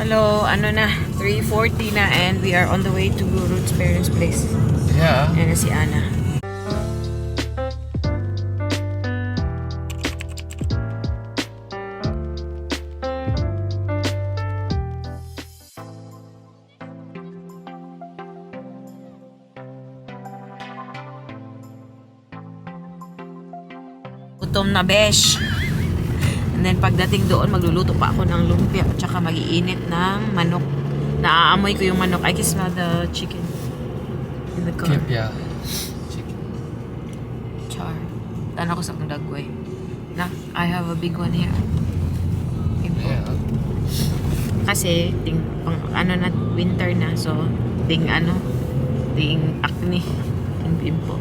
Hello, ano na, 3:40 na and we are on the way to Ruth's parents' place. Yeah. Ayan na si Ana. Gutom na, besh. And then pagdating doon, magluluto pa ako ng lumpia at saka mag-iinit ng manok. Naaamoy ko yung manok. I can smell the chicken in the car. Yeah. Chicken. Char. Tana ko sa kong dagway. Na, I have a big one here. Yeah. Kasi, ting, pang, ano na, winter na. So, ting acne. Ting pimple.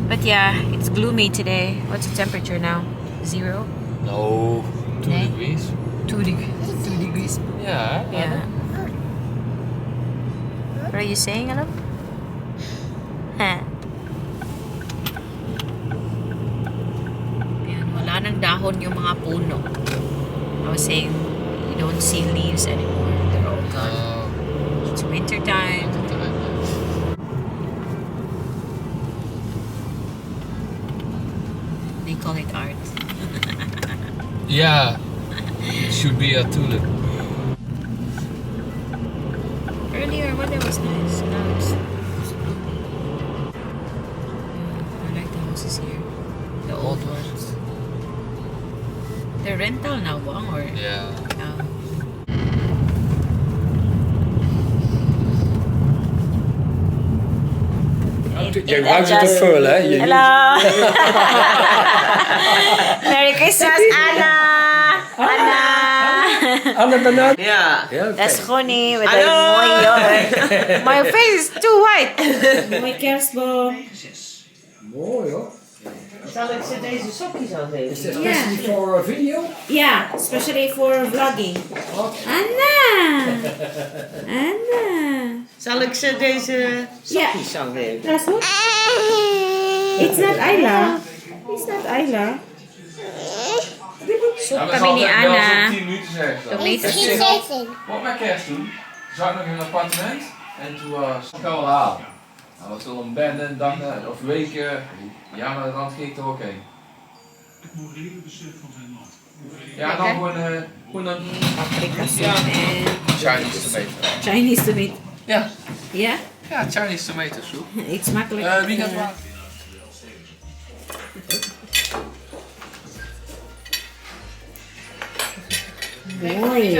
But yeah, it's gloomy today. What's the temperature now? 0? No. 2 Nee. degrees. 2 degrees. Yeah. Yeah. What are you saying, alam? Ha? Ayan, wala nang dahon yung mga puno. I was saying, you don't see leaves anymore. They're all gone. It's winter time. They call it art. Yeah. It should be a tulip. Earlier, weather was nice. Now it's gloomy. Yeah, I like the houses here. The old ones. They're rental now, bang? Or Yeah. now? Je ruikt het te veel, hè? Hello! Merry Christmas, Anna! Anna! Anne banaan? Ja. Ja, oké. That's Ronnie with Hallo! a mooi My face is too white. Mooi kerstboom. Mooi hoor. Zal ik ze deze sokjes aangeven? Is dit specially voor video? Yeah, especially for vlogging. Anna! Anna! Zal ik ze deze sokjes aangeven? That's what? It's not Ayla. It's not Ayla. Zoek kami ni Anna. 10 minuten zeggen. Tomato. Wat met kerst doen? Zou ik nog in een appartement en toen kan wel halen. Nou, dat is wel een bende, dagen of weken. Ja, maar dan ging ik toch ook heen. Het morele besef van zijn land. Ja, dan gewoon een Paprika Ja. en Chinese tomato. Chinese tomato. Ja, Ja? ja, Chinese tomato soep. Eet smakelijk. Wie gaat waar? Mooi.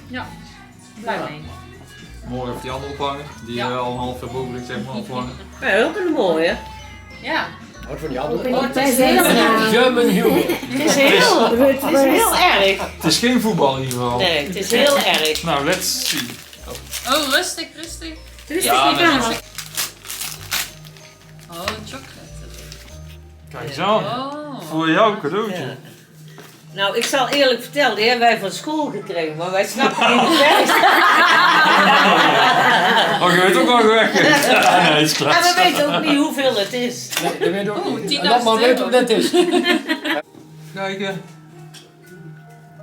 Ja, blij mee. Morgen heeft die andere ophangen, die al een half jaar boven ligt, zeg maar, ophangen. Ja, ook een mooie. Ja. Wat van die andere? Het is heel German humor. Het is heel erg. Het is geen voetbal in ieder geval. Nee, het is heel erg. Nou, let's see. Oh, rustig, rustig. Ja, dat is Oh, chocolate. Kijk eens aan. Oh. Voor jou een cadeautje. Ja. Nou, ik zal eerlijk vertellen, die hebben wij van school gekregen, maar wij snappen niet hoe het werkt. Oh, je weet ook wel weg. Nee, is En klaar. we weten ook niet hoeveel het is. Nee, dat weet ook niet. 10.000 Laat maar weten hoe dat is. Kijken.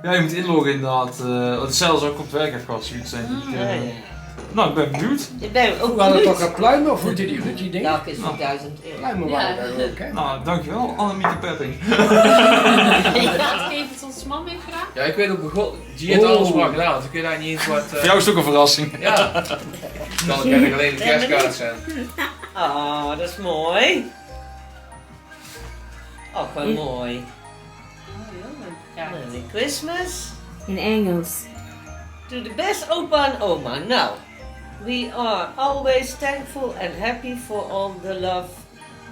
Ja, je moet inloggen inderdaad. Hetzelfde zou ik op het werk heb gehad, zoiets denk ik. Ja, ja. Nou, ik ben benieuwd. Ik ben ook We hadden benieuwd. toch een pluim of hoe die Ruud die ding? Ja, het is voor 1000 euro. Pluimen waren er ook, hè? Nou, dankjewel, Annemieke Pepping. Wat heeft het ons man mee gedaan? Ja, ik weet ook begon. Die heeft alles maar gedaan, dus ik weet daar niet eens wat. Voor jou is het ook een verrassing. Ja. Dan kan ik alleen de kerstkaart zijn. Oh, dat is mooi. Oh, gewoon mooi. Oh, heel leuk. Ja. Merry Christmas. In Engels. To the best opa and oma. Now, we are always thankful and happy for all the love,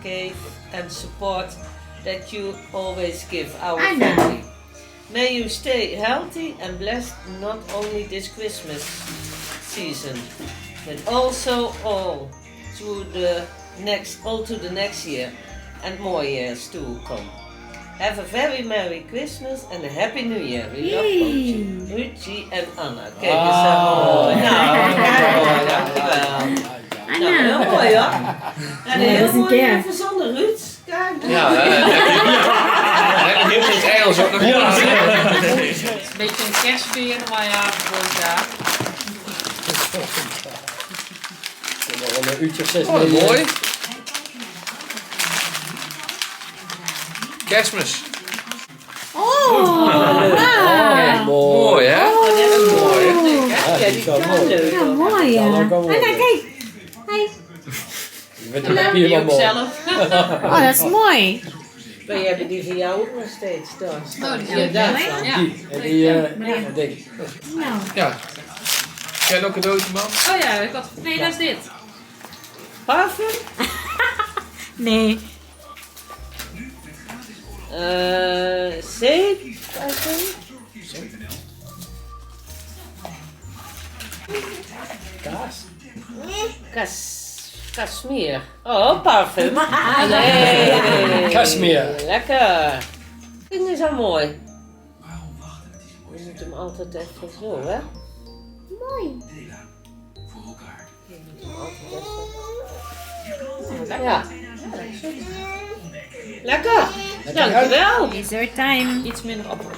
care and support that you always give our family. May you stay healthy and blessed not only this Christmas season, but also all to the next year and more years to come. Have a very Merry Christmas and a Happy New Year. We love Ruchi en Anna. Kijk eens mooi. Nou, dankjewel. Nou, heel mooi hoor. En een heel mooi verzonnen Ruud. Kijk. Ja, heel veel Engels ook nog. Een beetje een kerstfeer, maar ja, vorig jaar. Nog een uurtje of 6 Oh, mooi. Kerstmis. Mooi. Mooi, hè? Oh, dat is mooi. Ja, Ja, die die is wel kan mooi. leuk. Ja, mooi ja. Ja, dat kan wel. Anna, kijk. Hi. Je vindt het papier wel ook mooi. zelf. Oh, dat is mooi. Maar je hebt die van jou ook nog steeds daar. Oh, die Ja, zie je daar. mooi. Ja. En die ding. Nou. Ja. Jij nog een cadeautje, man? Oh ja, ik had... Nee, dat is dit. Parfum? Nee. Zeep? I think. Kaas. Kashmir. Oh, parfum. Nee. Kashmir. Lekker. Dit is al mooi. Je moet hem altijd even zo, hè? Mooi. Ja. Lekker. Dankjewel. Dessert time. Iets minder appel.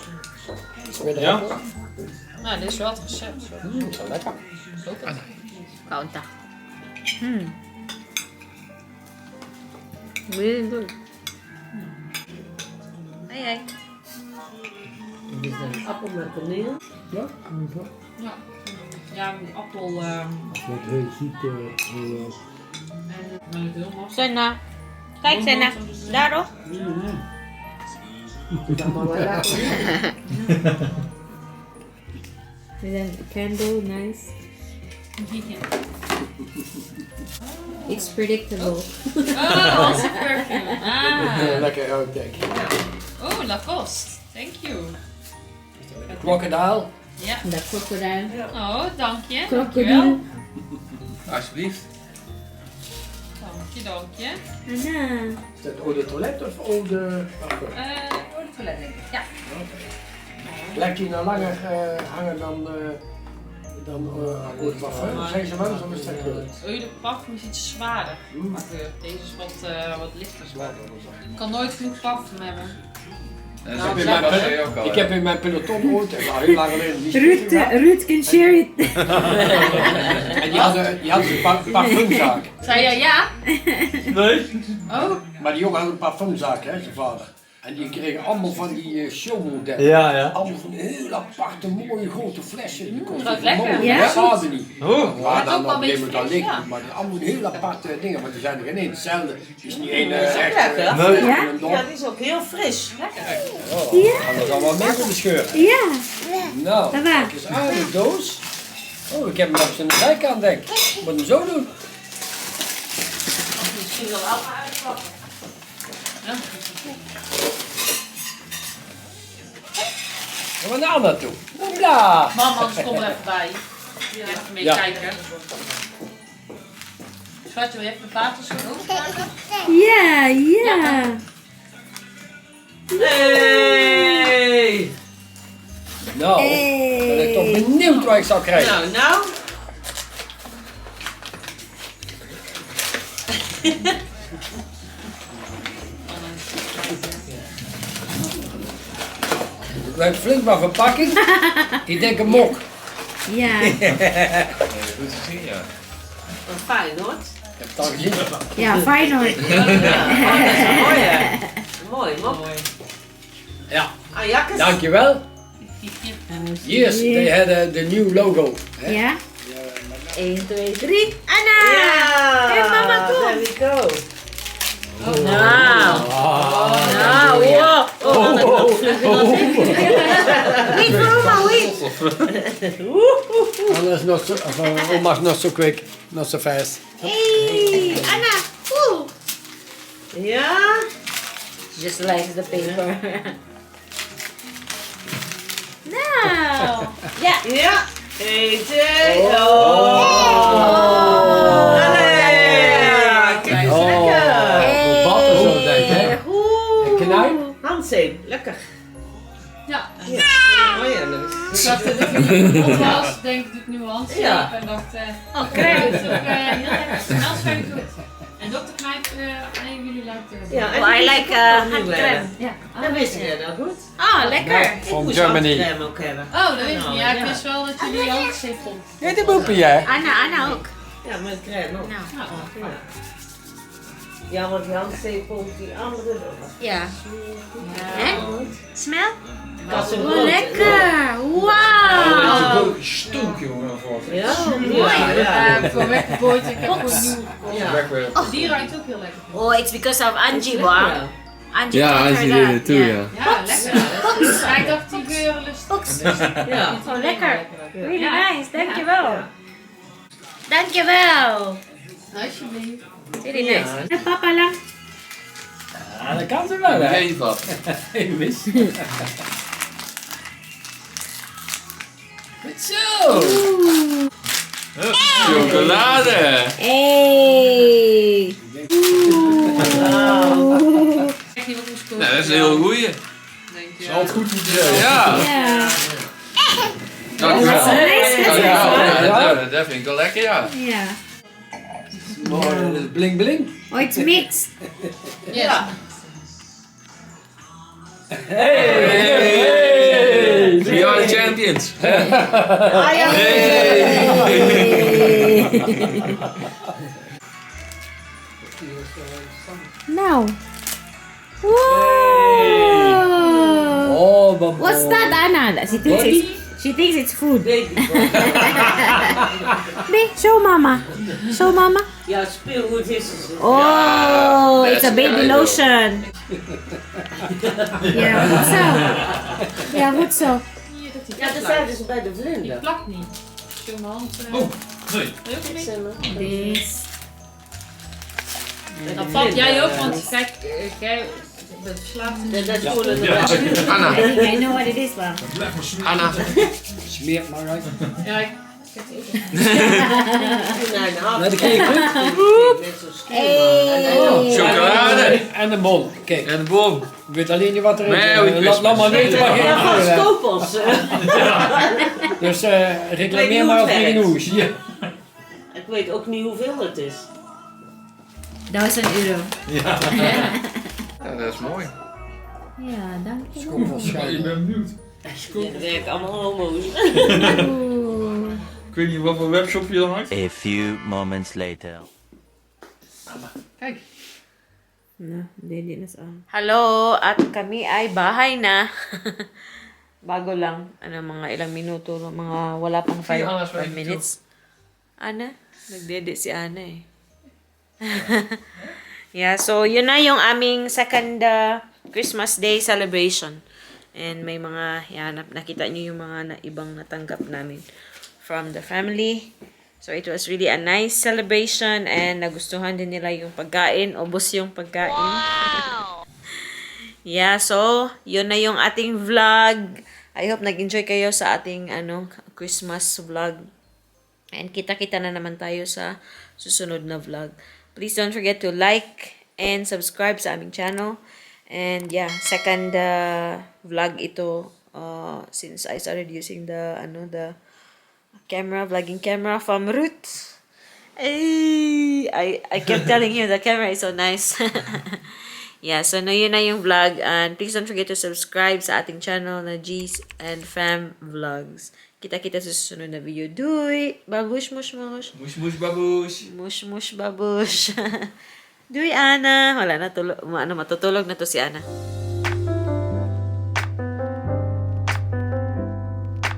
Ja? Nou, dit is wel het recept. Zo lekker. Counter. Really good. Hey, hey. Dit is een appel met kaneel. Ja. Ja, een appel... Met heel ziek. en heel massa. Senna. Kijk, Senna. Daar toch? With a candle, nice. It's predictable. Oh, also perfume. Ah. Lekker ook, denk ik. Oh, Lacoste. Thank you. Crocodile. Ja. De krokodil. Oh, dank je. Krokodil. Alsjeblieft. Dank je. Anna. Is dat eau de toilet of eau de parfum? Door de toilet, denk ik. Ja. Blijft die nou langer hangen dan eau de parfum? Zijn ze wel of is dat goed? De parfum is iets zwaarder qua geur. Deze is wat lichter zwaar. Ik kan nooit genoeg parfum hebben. En Nou, zo dat was was jij ook al. Ik heb in mijn peloton ooit, heel lang geleden, die Ruud can share it. en die hadden een parfumzaak. Zei jij ja? Nee. Oh. Maar die jongen had een parfumzaak, hè, zijn vader. En die kregen allemaal van die showmodellen. Ja, ja. Allemaal van heel aparte, mooie grote flessen. Die kosten dat is lekker. vermogen. Ja? Dat zaten niet. Oh. Maar ook dan wel op een een beetje moment fris, ligt ja. het. Maar die allemaal heel aparte dingen, want er zijn er geen één. Hetzelfde. Het is niet één lekker. echt. Nee. Ja? Ja, die is ook heel fris. Lekker. Anders al wat mee willen scheuren. Ja. Nou, Dat waar. kijk eens aan de doos. Oh, ik heb hem op zijn zijkant, denk ik. Ik moet hem zo doen. Misschien wel allemaal uitpakken. Gaan we nou naartoe? Hoepla! Mama, anders kom er even bij. Even mee Ja. kijken. Schatje, wil je even de waterschoen openmaken? Ja, ja. Hey! Nou, ben ik toch benieuwd wat ik zal krijgen. Nou. Het blijft flink maar verpakking. Ik denk een mok. Ja. Goed te zien, ja. Fijn hoor. Ik heb het al gezien. Ja, Feyenoord. Mooi hè? Mooi, mop. Ja, Ajakkes. dankjewel. Yes, they had the new logo. Hè? Ja. 1, 2, 3. Anna. Ja! Hey, mama, kom. There we go. Nou. Nou, wow. Wait for Oma, wait. Anders not so, Oma's not so quick, not so fast. Hey, Anna. Oeh. Ja? Just likes the paper. Nou. Ja. Ja. 1, 2. Oh. Allee. Kijk eens lekker. Wat er zo denk hè? Oeh. En knijp. Handzeep. Lekker. Ja. Oh ja, dat is... Ik dacht dat ik het was, denk ik nu hand Ja. en dacht, Oh, dit krijg. is ook heel lekker. Dat is very goed. En Dr. Knijp een van jullie lijkt Ja, en Oh, I die like wist ik ook hot niet crème. hebben. Ja. Dat wist ik nou goed. Ah, lekker. Ik From moest Germany. crème ook hebben. Oh, dat weet ik Nou, niet. Ja, ik ja. wist wel dat jullie handzeep vond. Ja, die boepie, hè? Anna ook. Ja, met crème ook. Nou, Ja. Ja, want die handzeepel, die andere nog. ja. En? Smell? Dat is een Oh, grote. lekker. Wauw. Stunk, jongen, voor. Ja, ja. Voor weggebooid. Ik heb gewoon nieuw. Ja. Wegwerpen. Die ruikt ook heel lekker. Oh, it's because of Angie, wow. Ja. Angie Ja, taught her Angie that. did it too, Yeah. ja. Ja, lekker. Ja, ik dacht die geuren lust. Ja. Oh, lekker. Really nice. Dankjewel. Dankjewel. Alsjeblieft. Really nice. En papa lang. Ja, dat kan ze wel, hè? Geen wat. Ik wist. Goed zo! Chocolade! Hey. Kijk niet wat moest kopen. Nou, dat is een heel goeie. Denk je. Is altijd goed om te zeggen. Ja, Ja. dankjewel. Dat is nice. Ja, dat vind ik wel lekker, ja. Ja. Mooi, dat is bling bling. Oh, it's mixed. Ja. Hey! We are the champions. Nou. Whoa. Oh, bamboe. What's that, Anna? She thinks it's food. Baby. Nee, show mama. Show mama. Ja, speelgoed is het. Oh, it's a that's baby good. lotion. Ja, goed zo. Ja, goed zo. Hier, dat die Ja, dat plakt. zeiden ze bij de Die vlinder. plakt niet. Zo mijn hand. Oh, nee. Heel goed. This. Dat vat jij ook, want kijk, jij bent verslaafd in Dat de... voelen Ja. de Anna, I think I know what it is, man. Blijf maar smeren. Anna. Smeer het maar uit. Ja, ik... Nou, dan krijg je goed. Hey. Chocolade. En de bon. Kijk, En de bom. ik weet alleen niet wat erin Merry zit. Christmas. Laat maar weten waar Ja, geen van kleur Skopels. hebt. Dus reclameer hoe maar het op werkt. geen hoes. Ja. Ik weet ook niet hoeveel het is. €1000. Ja, dat is mooi. Ja, dank je. Ik ben benieuwd. Ja, dat werken allemaal homo's. Oeh. Ik weet niet wat voor webshop je dan hangt. A few moments later. Kijk. No, hindi na saan. Hello, at kami ay bahay na. Bago lang. Ano, mga ilang minuto, mga wala pang 5 minutes. Ana? Nagdede si Ana eh. Yeah, so yun na yung aming second Christmas Day celebration. And may mga, yan, nakita nyo yung mga ibang natanggap namin from the family. So it was really a nice celebration and nagustuhan din nila yung pagkain. Ubos yung pagkain. Yeah, so yun na yung ating vlog. I hope nag-enjoy kayo sa ating Christmas vlog. And kita-kita na naman tayo sa susunod na vlog. Please don't forget to like and subscribe sa aming channel. And yeah, second vlog ito since I started using the camera, vlogging camera from Ruth. Ay, I kept telling him the camera is so nice. Yeah, so yun na yung vlog. And please don't forget to subscribe sa ating channel na G's and Fam Vlogs. Kita-kita sa susunod na video. Doy! Babush, mush, mush. Moes, moes, baboes. Mush, mush, babush. Doy, Ana. Wala na, matutulog na to si Ana.